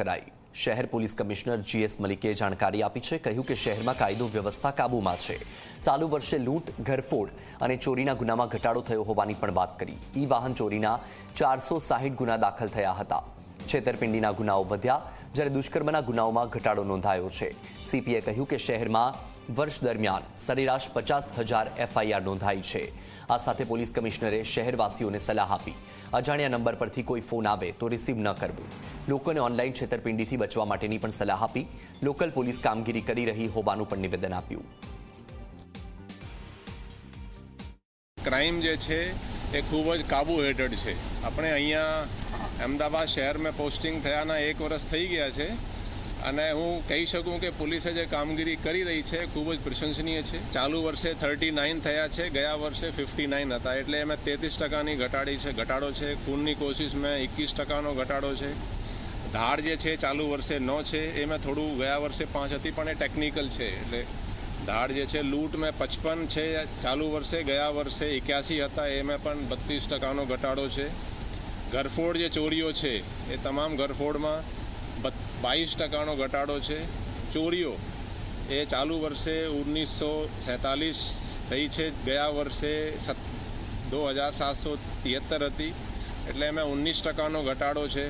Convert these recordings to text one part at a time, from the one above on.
કરાઈ। શહેર police commissioner GS મલિકે જાણકારી આપી છે। કહ્યું કે શહેરમાં કાયદો વ્યવસ્થા કાબૂમાં છે। ચાલુ વર્ષે લૂંટ, ઘરફોડ અને ચોરીના ગુનામાં ઘટાડો થયો હોવાની પણ વાત કરી। ઈ વાહન ચોરીના 460 ગુના દાખલ થયા હતા। છેતરપિંડીના ગુનાઓ વધ્યા, જ્યારે દુષ્કર્મના ગુનાઓમાં ઘટાડો નોંધાયો છે। CPએ કહ્યું કે શહેરમાં વર્ષ દરમિયાન સરેરાશ 50,000 FIR નોંધાઈ છે। આ સાથે પોલીસ કમિશનરે શહેરવાસીઓને સલાહ આપી અજાણ્યા નંબર પરથી કોઈ ફોન આવે તો રિસીવ ન કરવું। લોકોને ઓનલાઈન છેતરપિંડીથી બચવા માટેની પણ સલાહ આપી। લોકલ પોલીસ કામગીરી કરી રહી હોવાનું પણ નિવેદન આપ્યું। ક્રાઇમ જે છે એ ખૂબ જ કાબુ હેઠળ છે। આપણે અહીંયા અમદાવાદ શહેરમાં પોસ્ટિંગ થયાના 1 વર્ષ થઈ ગયા છે અને હું કહી શકું કે પોલીસે જે કામગીરી કરી રહી છે ખૂબ જ પ્રશંસનીય છે। ચાલુ વર્ષે 39 થયા છે, ગયા વર્ષે 59 હતા, એટલે એમાં 33% ઘટાડો છે। ખૂનની કોશિશમાં 21%નો ઘટાડો છે। ધાડ જે છે ચાલુ વર્ષે 9 છે, એમાં થોડું ગયા વર્ષે 5 હતી પણ એ ટેકનિકલ છે। એટલે ધાડ જે છે લૂંટમાં 55 છે, ચાલુ વર્ષે ગયા વર્ષે 81 હતા, એમાં પણ 32%નો ઘટાડો છે। ઘરફોડ જે ચોરીઓ છે એ તમામ ઘરફોડમાં 22%નો ઘટાડો છે। ચોરીઓ એ ચાલુ વર્ષે 1947 થઈ છે, ગયા વર્ષે 2773 હતી, એટલે એમાં 19%નો ઘટાડો છે।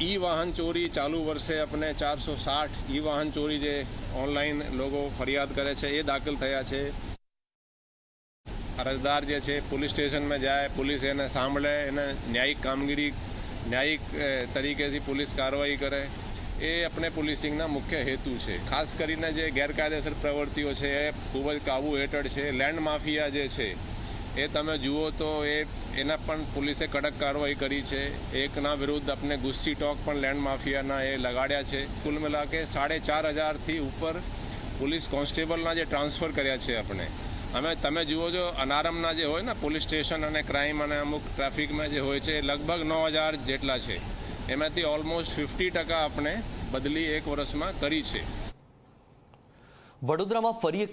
ઈ વાહન ચોરી ચાલુ વર્ષે આપણે 460 ઈ વાહન ચોરી જે ઓનલાઈન લોકો ફરિયાદ કરે છે એ દાખલ થયા છે। અરજદાર જે છે પોલીસ સ્ટેશનમાં જાય, પોલીસ એને સાંભળે, એને ન્યાયિક તરીકેથી પોલીસ કાર્યવાહી કરે, એ આપણે પોલીસિંગના મુખ્ય હેતુ છે। ખાસ કરીને જે ગેરકાયદેસર પ્રવૃત્તિઓ છે એ ખૂબ જ કાબુ હેઠળ છે। લેન્ડ માફિયા જે છે એ તમે જુઓ તો એના પણ પોલીસે કડક કાર્યવાહી કરી છે। એકના વિરુદ્ધ આપણે ગુસ્સી ટોક પણ લેન્ડ માફિયાના એ લગાડ્યા છે। કુલ મિલા કે 4,500થી ઉપર પોલીસ કોન્સ્ટેબલના જે ટ્રાન્સફર કર્યા છે અમે તમે જુઓ છો અનારમના જે હોય ને પોલીસ સ્ટેશન અને ક્રાઇમ અને અમુક ટ્રાફિકમાં જે હોય છે લગભગ 9,000 જેટલા છે, એમાંથી ઓલમોસ્ટ 50% આપણે બદલી 1 વર્ષમાં કરી છે। વડોદરામાં ફરી એક